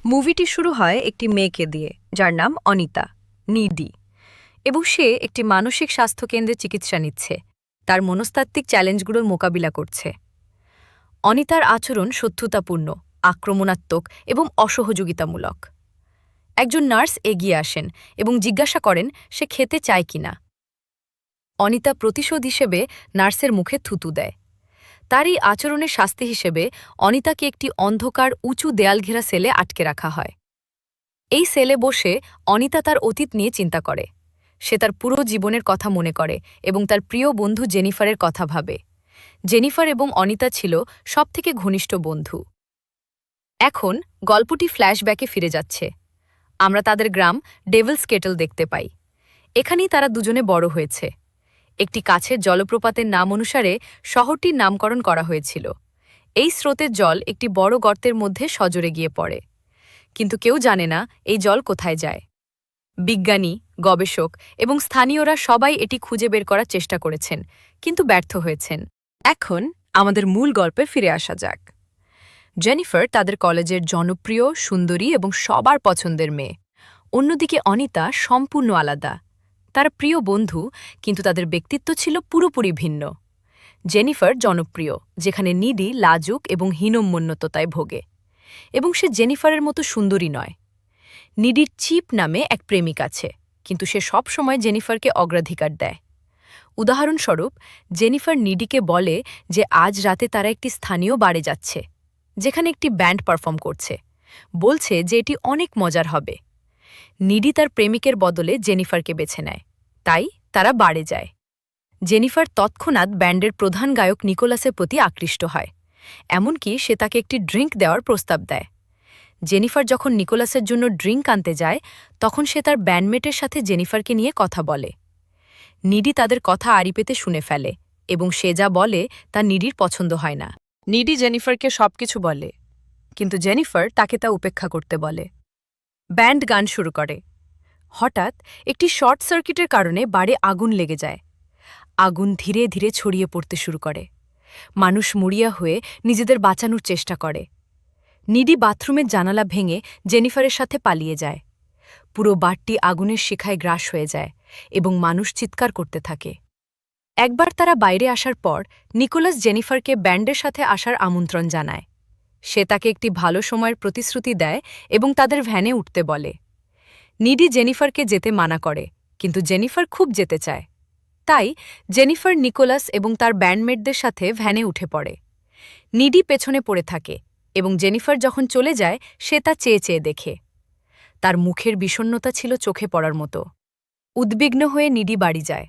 মুভিটি শুরু হয় একটি মেয়েকে দিয়ে যার নাম অনিতা নিডি এবং সে একটি মানসিক স্বাস্থ্য কেন্দ্রে চিকিৎসা নিচ্ছে, তার মনস্তাত্ত্বিক চ্যালেঞ্জগুলোর মোকাবিলা করছে। অনিতার আচরণ শত্রুতাপূর্ণ, আক্রমণাত্মক এবং অসহযোগিতামূলক। একজন নার্স এগিয়ে আসেন এবং জিজ্ঞাসা করেন সে খেতে চায় কিনা। অনিতা প্রতিশোধ হিসেবে নার্সের মুখে থুতু দেয়। তার এই আচরণের শাস্তি হিসেবে অনিতাকে একটি অন্ধকার উঁচু দেয়ালঘেরা সেলে আটকে রাখা হয়। এই সেলে বসে অনিতা তার অতীত নিয়ে চিন্তা করে। সে তার পুরো জীবনের কথা মনে করে এবং তার প্রিয় বন্ধু জেনিফারের কথা ভাবে। জেনিফার এবং অনিতা ছিল সবথেকে ঘনিষ্ঠ বন্ধু। এখন গল্পটি ফ্ল্যাশব্যাকে ফিরে যাচ্ছে। আমরা তাদের গ্রাম ডেভিলস কেটল দেখতে পাই। এখানেই তারা দুজনে বড় হয়েছে। একটি কাছের জলপ্রপাতের নাম অনুসারে শহরটির নামকরণ করা হয়েছিল। এই স্রোতের জল একটি বড় গর্তের মধ্যে সজোরে গিয়ে পড়ে, কিন্তু কেউ জানে না এই জল কোথায় যায়। বিজ্ঞানী, গবেষক এবং স্থানীয়রা সবাই এটি খুঁজে বের করার চেষ্টা করেছেন, কিন্তু ব্যর্থ হয়েছেন। এখন আমাদের মূল গল্পে ফিরে আসা যাক। জেনিফার তাদের কলেজের জনপ্রিয়, সুন্দরী এবং সবার পছন্দের মেয়ে। অন্যদিকে অনিতা সম্পূর্ণ আলাদা। তারা প্রিয় বন্ধু, কিন্তু তাদের ব্যক্তিত্ব ছিল পুরোপুরি ভিন্ন। জেনিফার জনপ্রিয়, যেখানে নিডি লাজুক এবং হীনম্মন্যতায় ভোগে, এবং সে জেনিফারের মতো সুন্দরী নয়। নিডির চিপ নামে এক প্রেমিক আছে, কিন্তু সে সব সময় জেনিফারকে অগ্রাধিকার দেয়। উদাহরণস্বরূপ, জেনিফার নিডিকে বলে যে আজ রাতে তারা একটি স্থানীয় বারে যাচ্ছে, যেখানে একটি ব্যান্ড পারফর্ম করছে, বলছে যে এটি অনেক মজার হবে। নিডি তার প্রেমিকের বদলে জেনিফারকে বেছে নেয়, তাই তারা বারে যায়। জেনিফার তৎক্ষণাৎ ব্যান্ডের প্রধান গায়ক নিকোলাসের প্রতি আকৃষ্ট হয়, এমনকি সে তাকে একটি ড্রিঙ্ক দেওয়ার প্রস্তাব দেয়। জেনিফার যখন নিকোলাসের জন্য ড্রিঙ্ক আনতে যায়, তখন সে তার ব্যান্ডমেটের সাথে জেনিফারকে নিয়ে কথা বলে। নিডি তাদের কথা আড়ি পেতে শুনে ফেলে, এবং সে যা বলে তা নিডির পছন্দ হয় না। নিডি জেনিফারকে সবকিছু বলে, কিন্তু জেনিফার তাকে তা উপেক্ষা করতে বলে। ব্যান্ড গান শুরু করে। হঠাৎ একটি শর্ট সার্কিটের কারণে বারে আগুন লেগে যায়। আগুন ধীরে ধীরে ছড়িয়ে পড়তে শুরু করে। মানুষ মরিয়া হয়ে নিজেদের বাঁচানোর চেষ্টা করে। নিডি বাথরুমের জানালা ভেঙে জেনিফারের সাথে পালিয়ে যায়। পুরো বারটি আগুনের শিখায় গ্রাস হয়ে যায় এবং মানুষ চিৎকার করতে থাকে। একবার তারা বাইরে আসার পর নিকোলাস জেনিফারকে ব্যান্ডের সাথে আসার আমন্ত্রণ জানায়। সে তাকে একটি ভালো সময়ের প্রতিশ্রুতি দেয় এবং তাদের ভ্যানে উঠতে বলে। নিডি জেনিফারকে যেতে মানা করে, কিন্তু জেনিফার খুব যেতে চায়। তাই জেনিফার নিকোলাস এবং তার ব্যান্ডমেটদের সাথে ভ্যানে উঠে পড়ে। নিডি পেছনে পড়ে থাকে, এবং জেনিফার যখন চলে যায় সে তা চেয়ে চেয়ে দেখে। তার মুখের বিষণ্ণতা ছিল চোখে পড়ার মতো। উদ্বিগ্ন হয়ে নিডি বাড়ি যায়।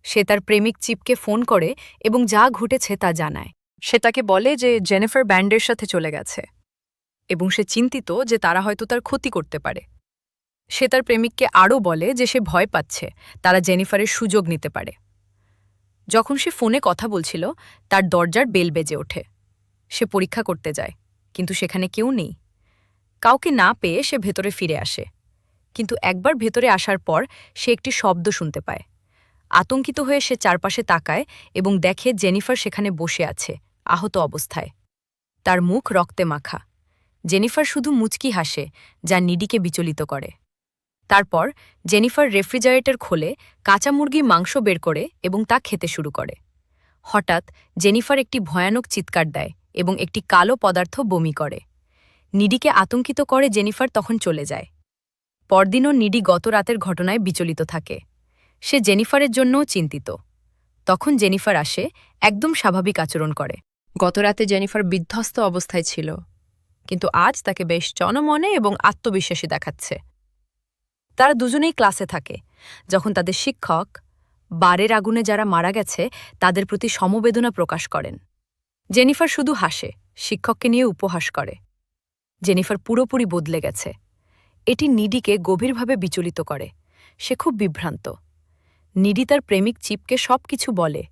সে তার প্রেমিক চিপকে ফোন করে এবং যা ঘটেছে তা জানায়। সে তাকে বলে যে জেনিফার ব্যান্ডের সাথে চলে গেছে, এবং সে চিন্তিত যে তারা হয়তো তার ক্ষতি করতে পারে। সে তার প্রেমিককে আরও বলে যে সে ভয় পাচ্ছে তারা জেনিফারের সুযোগ নিতে পারে। যখন সে ফোনে কথা বলছিল, তার দরজার বেল বেজে ওঠে। সে পরীক্ষা করতে যায়, কিন্তু সেখানে কেউ নেই। কাউকে না পেয়ে সে ভেতরে ফিরে আসে, কিন্তু একবার ভেতরে আসার পর সে একটি শব্দ শুনতে পায়। আতঙ্কিত হয়ে সে চারপাশে তাকায় এবং দেখে জেনিফার সেখানে বসে আছে, আহত অবস্থায়। তার মুখ রক্তে মাখা। জেনিফার শুধু মুচকি হাসে, যা নিডিকে বিচলিত করে। তারপর জেনিফার রেফ্রিজারেটর খোলে, কাঁচা মুরগির মাংস বের করে এবং তা খেতে শুরু করে। হঠাৎ জেনিফার একটি ভয়ানক চিৎকার দেয় এবং একটি কালো পদার্থ বমি করে। নিডিকে আতঙ্কিত করে জেনিফার তখন চলে যায়। পরদিনও নিডি গত রাতের ঘটনায় বিচলিত থাকে। সে জেনিফারের জন্যও চিন্তিত। তখন জেনিফার আসে, একদম স্বাভাবিক আচরণ করে। গতরাতে জেনিফার বিধ্বস্ত অবস্থায় ছিল, কিন্তু আজ তাকে বেশ চনমনে এবং আত্মবিশ্বাসী দেখাচ্ছে। তারা দুজনেই ক্লাসে থাকে, যখন তাদের শিক্ষক বারের আগুনে যারা মারা গেছে তাদের প্রতি সমবেদনা প্রকাশ করেন। জেনিফার শুধু হাসে, শিক্ষককে নিয়ে উপহাস করে। জেনিফার পুরোপুরি বদলে গেছে। এটি নিডিকে গভীরভাবে বিচলিত করে। সে খুব বিভ্রান্ত। নিডি তার প্রেমিক চিপকে সবকিছু বলে,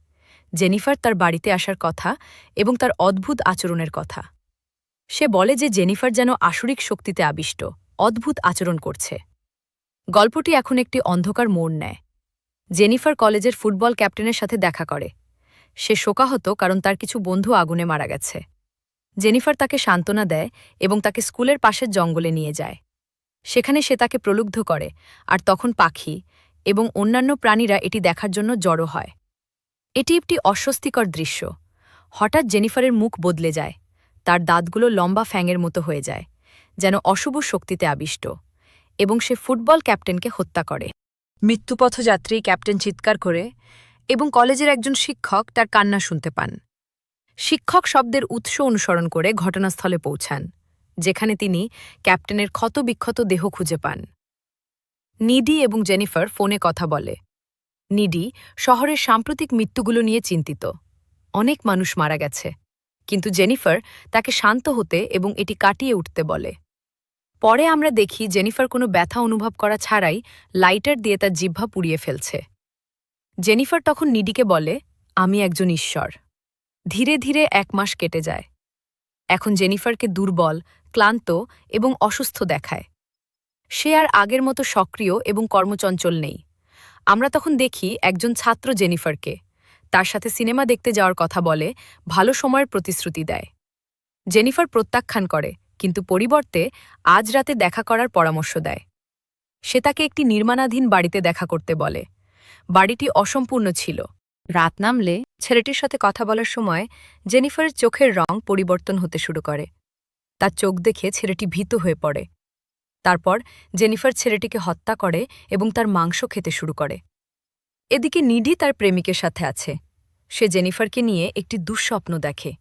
জেনিফার তার বাড়িতে আসার কথা এবং তার অদ্ভুত আচরণের কথা। সে বলে যে জেনিফার যেন আসরিক শক্তিতে আবিষ্ট, অদ্ভুত আচরণ করছে। গল্পটি এখন একটি অন্ধকার মোড় নেয়। জেনিফার কলেজের ফুটবল ক্যাপ্টেনের সাথে দেখা করে। সে শোকাহত কারণ তার কিছু বন্ধু আগুনে মারা গেছে। জেনিফার তাকে সান্ত্বনা দেয় এবং তাকে স্কুলের পাশের জঙ্গলে নিয়ে যায়। সেখানে সে তাকে প্রলুব্ধ করে, আর তখন পাখি এবং অন্যান্য প্রাণীরা এটি দেখার জন্য জড়ো হয়। এটি একটি অস্বস্তিকর দৃশ্য। হঠাৎ জেনিফারের মুখ বদলে যায়, তার দাঁতগুলো লম্বা ফ্যাঙের মতো হয়ে যায়, যেন অশুভ শক্তিতে আবিষ্ট, এবং সে ফুটবল ক্যাপ্টেনকে হত্যা করে। মৃত্যুপথযাত্রী ক্যাপ্টেন চিৎকার করে এবং কলেজের একজন শিক্ষক তার কান্না শুনতে পান। শিক্ষক শব্দের উৎস অনুসরণ করে ঘটনাস্থলে পৌঁছান, যেখানে তিনি ক্যাপ্টেনের ক্ষতবিক্ষত দেহ খুঁজে পান। নিডি এবং জেনিফার ফোনে কথা বলে। নিডি শহরের সাম্প্রতিক মৃত্যুগুলো নিয়ে চিন্তিত। অনেক মানুষ মারা গেছে, কিন্তু জেনিফার তাকে শান্ত হতে এবং এটি কাটিয়ে উঠতে বলে। পরে আমরা দেখি জেনিফার কোনো ব্যথা অনুভব করা ছাড়াই লাইটার দিয়ে তার জিহ্বা পুড়িয়ে ফেলছে। জেনিফার তখন নিডিকে বলে, আমি একজন ঈশ্বর। ধীরে ধীরে 1 মাস কেটে যায়। এখন জেনিফারকে দুর্বল, ক্লান্ত এবং অসুস্থ দেখায়। সে আর আগের মতো সক্রিয় এবং কর্মচঞ্চল নেই। আমরা তখন দেখি একজন ছাত্র জেনিফারকে তার সাথে সিনেমা দেখতে যাওয়ার কথা বলে, ভালো সময়ের প্রতিশ্রুতি দেয়। জেনিফার প্রত্যাখ্যান করে, কিন্তু পরিবর্তে আজ রাতে দেখা করার পরামর্শ দেয়। সে তাকে একটি নির্মাণাধীন বাড়িতে দেখা করতে বলে। বাড়িটি অসম্পূর্ণ ছিল। রাত নামলে ছেলেটির সাথে কথা বলার সময় জেনিফারের চোখের রং পরিবর্তন হতে শুরু করে। তার চোখ দেখে ছেলেটি ভীত হয়ে পড়ে। তারপর জেনিফার ছেলেটিকে হত্যা করে এবং তার মাংস খেতে শুরু করে। এদিকে নিডি তার প্রেমিকের সাথে আছে। সে জেনিফারকে নিয়ে একটি দুঃস্বপ্ন দেখে।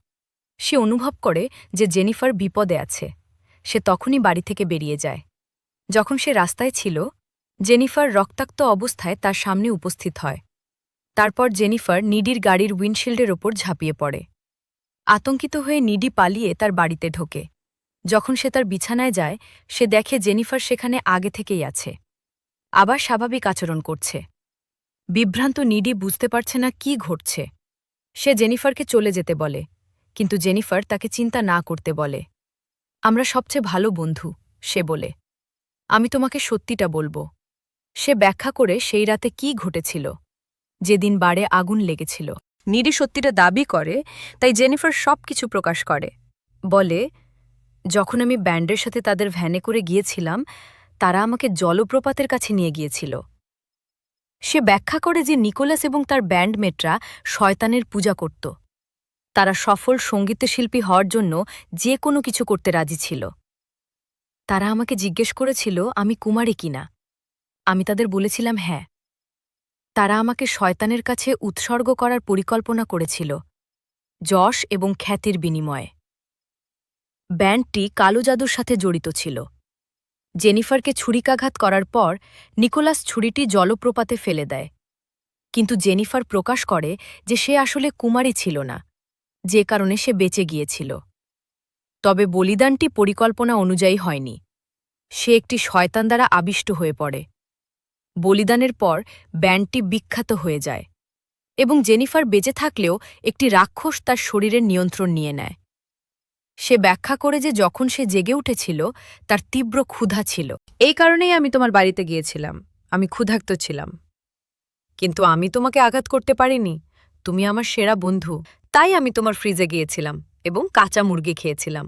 সে অনুভব করে যে জেনিফার বিপদে আছে। সে তখনই বাড়ি থেকে বেরিয়ে যায়। যখন সে রাস্তায় ছিল, জেনিফার রক্তাক্ত অবস্থায় তার সামনে উপস্থিত হয়। তারপর জেনিফার নিডির গাড়ির উইন্ডশিল্ডের ওপর ঝাঁপিয়ে পড়ে। আতঙ্কিত হয়ে নিডি পালিয়ে তার বাড়িতে ঢোকে। যখন সে তার বিছানায় যায়, সে দেখে জেনিফার সেখানে আগে থেকেই আছে, আবার স্বাভাবিক আচরণ করছে। বিভ্রান্ত নিডি বুঝতে পারছে না কি ঘটছে। সে জেনিফারকে চলে যেতে বলে, কিন্তু জেনিফার তাকে চিন্তা না করতে বলে। আমরা সবচেয়ে ভালো বন্ধু, সে বলে। আমি তোমাকে সত্যিটা বলবো। সে ব্যাখ্যা করে সেই রাতে কি ঘটেছিল, যেদিন বারে আগুন লেগেছিল। নিডি সত্যিটা দাবি করে, তাই জেনিফার সবকিছু প্রকাশ করে। বলে, যখন আমি ব্যান্ডের সাথে তাদের ভ্যানে করে গিয়েছিলাম, তারা আমাকে জলপ্রপাতের কাছে নিয়ে গিয়েছিল। সে ব্যাখ্যা করে যে নিকোলাস এবং তার ব্যান্ডমেটরা শয়তানের পূজা করত। তারা সফল সঙ্গীতশিল্পী হওয়ার জন্য যে কোনো কিছু করতে রাজি ছিল। তারা আমাকে জিজ্ঞেস করেছিল আমি কুমারী কিনা। আমি তাদের বলেছিলাম হ্যাঁ। তারা আমাকে শয়তানের কাছে উৎসর্গ করার পরিকল্পনা করেছিল, যশ এবং খ্যাতির বিনিময়ে। ব্যান্ডটি কালো জাদুর সাথে জড়িত ছিল। জেনিফারকে ছুরিকাঘাত করার পর নিকোলাস ছুরিটি জলপ্রপাতে ফেলে দেয়। কিন্তু জেনিফার প্রকাশ করে যে সে আসলে কুমারী ছিল না, যে কারণে সে বেঁচে গিয়েছিল। তবে বলিদানটি পরিকল্পনা অনুযায়ী হয়নি। সে একটি শয়তান দ্বারা আবিষ্ট হয়ে পড়ে। বলিদানের পর ব্যান্ডটি বিখ্যাত হয়ে যায় এবং জেনিফার বেঁচে থাকলেও একটি রাক্ষস তার শরীরের নিয়ন্ত্রণ নিয়ে নেয়। সে ব্যাখ্যা করে যে যখন সে জেগে উঠেছিল, তার তীব্র ক্ষুধা ছিল। এই কারণেই আমি তোমার বাড়িতে গিয়েছিলাম। আমি ক্ষুধার্ত ছিলাম। কিন্তু আমি তোমাকে আঘাত করতে পারিনি। তুমি আমার সেরা বন্ধু, তাই আমি তোমার ফ্রিজে গিয়েছিলাম এবং কাঁচা মুরগি খেয়েছিলাম।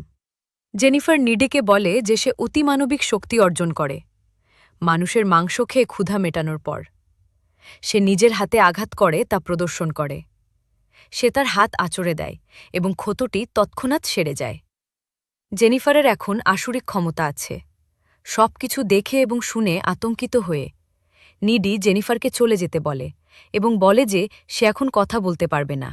জেনিফার নিডিকে বলে যে সে অতিমানবিক শক্তি অর্জন করে মানুষের মাংস খেয়ে ক্ষুধা মেটানোর পর। সে নিজের হাতে আঘাত করে তা প্রদর্শন করে। সে তার হাত আঁচড়ে দেয় এবং ক্ষতটি তৎক্ষণাৎ সেরে যায়। জেনিফারের এখন আসুরিক ক্ষমতা আছে। সবকিছু দেখে এবং শুনে আতঙ্কিত হয়ে নিডি জেনিফারকে চলে যেতে বলে এবং বলে যে সে এখন কথা বলতে পারবে না।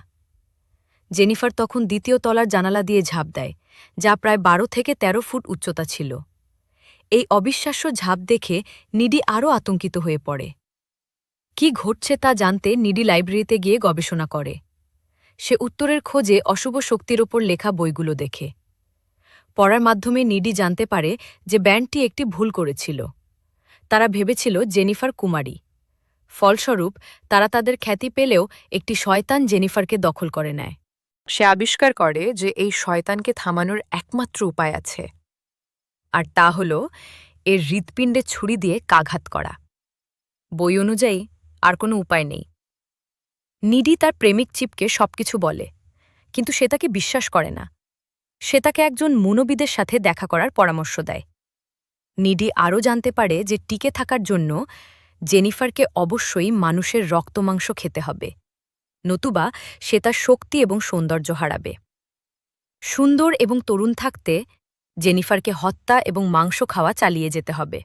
জেনিফার তখন দ্বিতীয় তলার জানালা দিয়ে ঝাঁপ দেয়, যা প্রায় 12 থেকে 13 ফুট উচ্চতা ছিল। এই অবিশ্বাস্য ঝাঁপ দেখে নিডি আরও আতঙ্কিত হয়ে পড়ে। কি ঘটছে তা জানতে নিডি লাইব্রেরিতে গিয়ে গবেষণা করে। সে উত্তরের খোঁজে অশুভ শক্তির ওপর লেখা বইগুলো দেখে। পড়ার মাধ্যমে নিডি জানতে পারে যে ব্যান্ডটি একটি ভুল করেছিল। তারা ভেবেছিল জেনিফার কুমারী। ফলস্বরূপ তারা তাদের খ্যাতি পেলেও একটি শয়তান জেনিফারকে দখল করে নেয়। সে আবিষ্কার করে যে এই শয়তানকে থামানোর একমাত্র উপায় আছে, আর তা হল এর হৃৎপিণ্ডে ছুরি দিয়ে কাঘাত করা। বই অনুযায়ী আর কোনো উপায় নেই। নিডি তার প্রেমিক চিপকে সবকিছু বলে, কিন্তু সে তাকে বিশ্বাস করে না। সে তাকে একজন মনোবিদের সাথে দেখা করার পরামর্শ দেয়। নিডি আরও জানতে পারে যে টিকে থাকার জন্য জেনিফারকে অবশ্যই মানুষের রক্তমাংস খেতে হবে, নতুবা সে তার শক্তি এবং সৌন্দর্য হারাবে। সুন্দর এবং তরুণ থাকতে জেনিফারকে হত্যা এবং মাংস খাওয়া চালিয়ে যেতে হবে।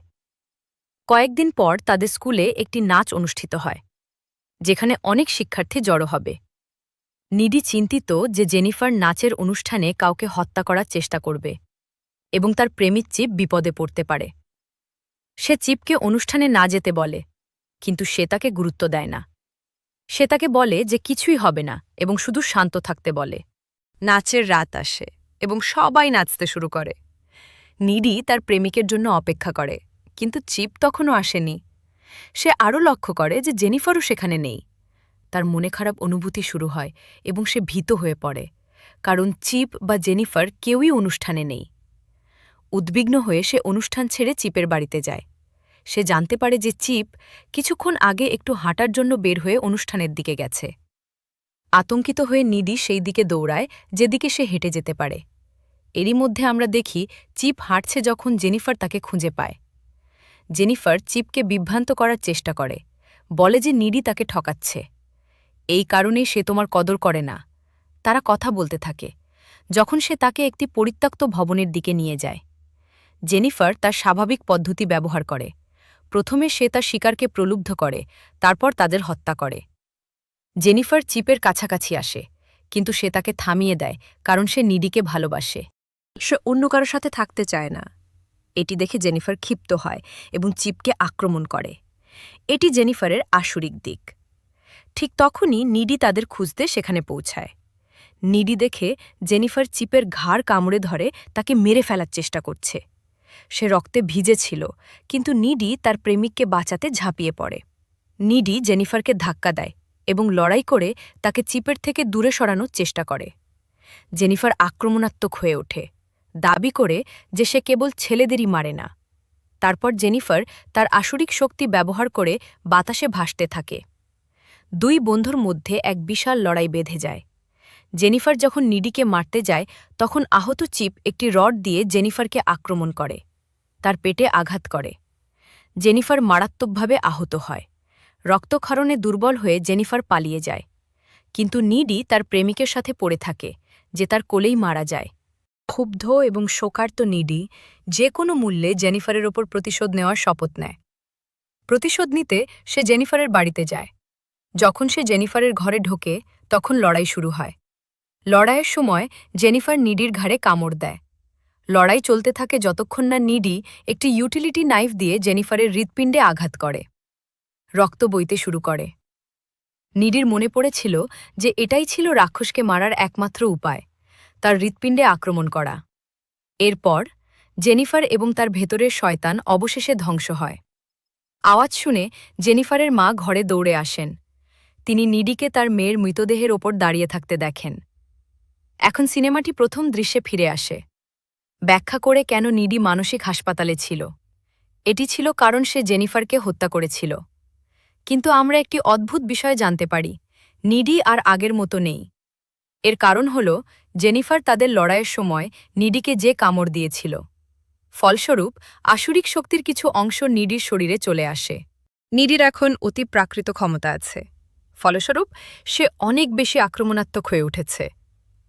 কয়েকদিন পর তাদের স্কুলে একটি নাচ অনুষ্ঠিত হয়, যেখানে অনেক শিক্ষার্থী জড়ো হবে। নিডি চিন্তিত যে জেনিফার নাচের অনুষ্ঠানে কাউকে হত্যা করার চেষ্টা করবে এবং তার প্রেমিক চিপ বিপদে পড়তে পারে। সে চিপকে অনুষ্ঠানে না যেতে বলে, কিন্তু সে তাকে গুরুত্ব দেয় না। সে তাকে বলে যে কিছুই হবে না এবং শুধু শান্ত থাকতে বলে। নাচের রাত আসে এবং সবাই নাচতে শুরু করে। নিডি তার প্রেমিকের জন্য অপেক্ষা করে, কিন্তু চিপ তখনও আসেনি। সে আরও লক্ষ্য করে যে জেনিফারও সেখানে নেই। তার মনে খারাপ অনুভূতি শুরু হয় এবং সে ভীত হয়ে পড়ে, কারণ চিপ বা জেনিফার কেউই অনুষ্ঠানে নেই। উদ্বিগ্ন হয়ে সে অনুষ্ঠান ছেড়ে চিপের বাড়িতে যায়। সে জানতে পারে যে চিপ কিছুক্ষণ আগে একটু হাঁটার জন্য বের হয়ে অনুষ্ঠানের দিকে গেছে। আতঙ্কিত হয়ে নিডি সেই দিকে দৌড়ায় যেদিকে সে হেঁটে যেতে পারে। এরই মধ্যে আমরা দেখি চিপ হাঁটছে যখন জেনিফার তাকে খুঁজে পায়। জেনিফার চিপকে বিভ্রান্ত করার চেষ্টা করে, বলে যে নিডি তাকে ঠকাচ্ছে। এই কারণেই সে তোমার কদর করে না। তারা কথা বলতে থাকে যখন সে তাকে একটি পরিত্যক্ত ভবনের দিকে নিয়ে যায়। জেনিফার তার স্বাভাবিক পদ্ধতি ব্যবহার করে। প্রথমে সে তার শিকারকে প্রলুব্ধ করে, তারপর তাদের হত্যা করে। জেনিফার চিপের কাছাকাছি আসে, কিন্তু সে তাকে থামিয়ে দেয় কারণ সে নিডিকে ভালোবাসে। সে অন্য কারোর সাথে থাকতে চায় না। এটি দেখে জেনিফার ক্ষিপ্ত হয় এবং চিপকে আক্রমণ করে। এটি জেনিফারের আসরিক দিক। ঠিক তখনই নিডি তাদের খুঁজতে সেখানে পৌঁছায়। নিডি দেখে জেনিফার চিপের ঘাড় কামড়ে ধরে তাকে মেরে ফেলার চেষ্টা করছে। সে রক্তে ভিজে ছিল, কিন্তু নিডি তার প্রেমিককে বাঁচাতে ঝাঁপিয়ে পড়ে। নিডি জেনিফারকে ধাক্কা দেয় এবং লড়াই করে তাকে চিপের থেকে দূরে সরানোর চেষ্টা করে। জেনিফার আক্রমণাত্মক হয়ে ওঠে, দাবি করে যে সে কেবল ছেলেদেরই মারে না। তারপর জেনিফার তার আসরিক শক্তি ব্যবহার করে বাতাসে ভাসতে থাকে। দুই বন্ধুর মধ্যে এক বিশাল লড়াই বেঁধে যায়। জেনিফার যখন নিডিকে মারতে যায়, তখন আহত চিপ একটি রড দিয়ে জেনিফারকে আক্রমণ করে, তার পেটে আঘাত করে। জেনিফার মারাত্মকভাবে আহত হয়। রক্তক্ষরণে দুর্বল হয়ে জেনিফার পালিয়ে যায়, কিন্তু নিডি তার প্রেমিকের সাথে পড়ে থাকে, যে তার কোলেই মারা যায়। ক্ষুব্ধ এবং শোকার্ত নিডি যে কোনো মূল্যে জেনিফারের ওপর প্রতিশোধ নেওয়ার শপথ নেয়। প্রতিশোধ নিতে সে জেনিফারের বাড়িতে যায়। যখন সে জেনিফারের ঘরে ঢোকে, তখন লড়াই শুরু হয়। লড়াইয়ের সময় জেনিফার নিডির ঘাড়ে কামড় দেয়। লড়াই চলতে থাকে যতক্ষণ না নিডি একটি ইউটিলিটি নাইফ দিয়ে জেনিফারের হৃৎপিণ্ডে আঘাত করে। রক্ত বইতে শুরু করে। নিডির মনে পড়েছিল যে এটাই ছিল রাক্ষসকে মারার একমাত্র উপায়, তার হৃৎপিণ্ডে আক্রমণ করা। এরপর জেনিফার এবং তার ভেতরের শয়তান অবশেষে ধ্বংস হয়। আওয়াজ শুনে জেনিফারের মা ঘরে দৌড়ে আসেন। তিনি নিডিকে তার মেয়ের মৃতদেহের ওপর দাঁড়িয়ে থাকতে দেখেন। এখন সিনেমাটি প্রথম দৃশ্যে ফিরে আসে, ব্যাখ্যা করে কেন নিডি মানসিক হাসপাতালে ছিল। এটি ছিল কারণ সে জেনিফারকে হত্যা করেছিল। কিন্তু আমরা একটি অদ্ভুত বিষয় জানতে পারি, নিডি আর আগের মতো নেই। এর কারণ হল জেনিফার তাদের লড়াইয়ের সময় নিডিকে যে কামড় দিয়েছিল। ফলস্বরূপ আসুরিক শক্তির কিছু অংশ নিডির শরীরে চলে আসে। নিডির এখন অতি প্রাকৃত ক্ষমতা আছে। ফলস্বরূপ সে অনেক বেশি আক্রমণাত্মক হয়ে উঠেছে।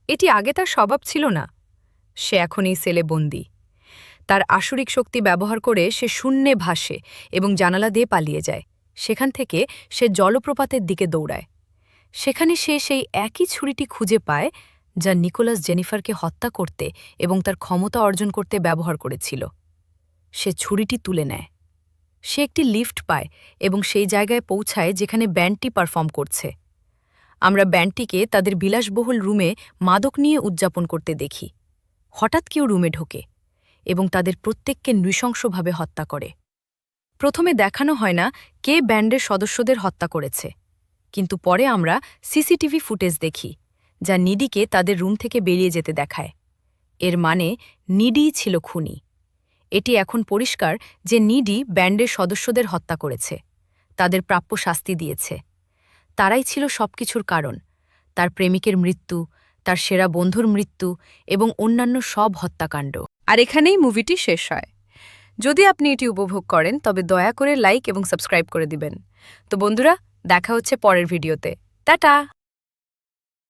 এটি আগে তার স্বভাব ছিল না। সে এখন এই সেলে বন্দী। তার আসুরিক শক্তি ব্যবহার করে সে শূন্যে ভাসে এবং জানালা দিয়ে পালিয়ে যায়। সেখান থেকে সে জলপ্রপাতের দিকে দৌড়ায়। সেখানে সে সেই একই ছুরিটি খুঁজে পায় যা নিকোলাস জেনিফারকে হত্যা করতে এবং তার ক্ষমতা অর্জন করতে ব্যবহার করেছিল। সে ছুরিটি তুলে নেয়। সে একটি লিফট পায় এবং সেই জায়গায় পৌঁছায় যেখানে ব্যান্ডটি পারফর্ম করছে। আমরা ব্যান্ডটিকে তাদের বিলাসবহুল রুমে মাদক নিয়ে উদযাপন করতে দেখি। হঠাৎ কেউ রুমে ঢোকে এবং তাদের প্রত্যেককে নৃশংসভাবে হত্যা করে। প্রথমে দেখানো হয় না কে ব্যান্ডের সদস্যদের হত্যা করেছে, কিন্তু পরে আমরা সিসিটিভি ফুটেজ দেখি যা নিডিকে তাদের রুম থেকে বেরিয়ে যেতে দেখায়। এর মানে নিডিই ছিল খুনি। এটি এখন পরিষ্কার যে নিডি ব্যান্ডের সদস্যদের হত্যা করেছে, তাদের প্রাপ্য শাস্তি দিয়েছে। তারাই ছিল সবকিছুর কারণ, তার প্রেমিকের মৃত্যু, তার সেরা বন্ধুর মৃত্যু এবং অন্যান্য সব হত্যাকাণ্ড। আর এখানেই মুভিটি শেষ হয়। যদি আপনি এটি উপভোগ করেন তবে দয়া করে লাইক এবং সাবস্ক্রাইব করে দিবেন। তো বন্ধুরা, দেখা হচ্ছে পরের ভিডিওতে। টাটা।